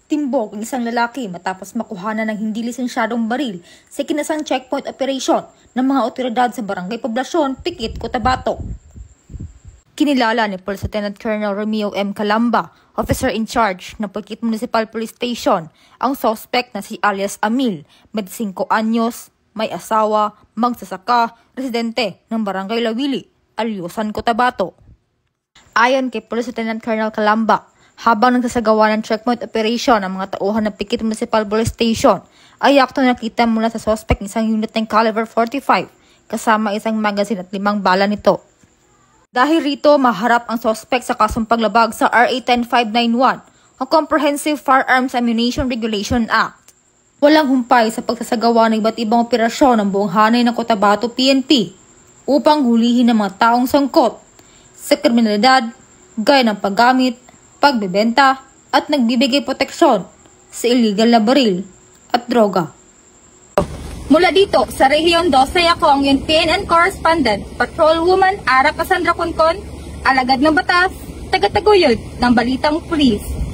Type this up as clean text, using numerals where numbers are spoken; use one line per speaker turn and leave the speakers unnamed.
Timbog ang isang lalaki matapos makuhanan ng hindi lisensyadong baril sa kinasang checkpoint operation ng mga otoridad sa Barangay Poblasyon, Pikit, Cotabato. Kinilala ni Police Lieutenant Colonel Romeo M. Calamba, officer in charge ng Pikit Municipal Police Station, ang suspect na si alias Amil, 25 anyos, may asawa, magsasaka, residente ng Barangay Lawili, Alyusan, Cotabato. Ayon kay Police Lieutenant Colonel Calamba, habang nagsasagawa ng checkpoint operation ang mga tauhan ng Pikit Municipal Police Station, ay akto nakita mula sa suspect isang unit ng caliber 45 kasama isang magazine at 5 bala nito. Dahil rito, maharap ang suspect sa kasong paglabag sa RA 10591 o Comprehensive Firearms Ammunition Regulation Act. Walang humpay sa pagsasagawa ng iba't ibang operasyon ng buong hanay ng Cotabato PNP upang hulihin ang mga taong sangkot sa kriminalidad, gaya ng paggamit, pagbebenta at nagbibigay proteksyon sa illegal na baril at droga. Mula dito sa Rehiyon 12, ako ang iyong PNN correspondent, Patrolwoman Ara Cassandra Concon, alagad ng batas, taga-taguyod ng Balitang Pulis.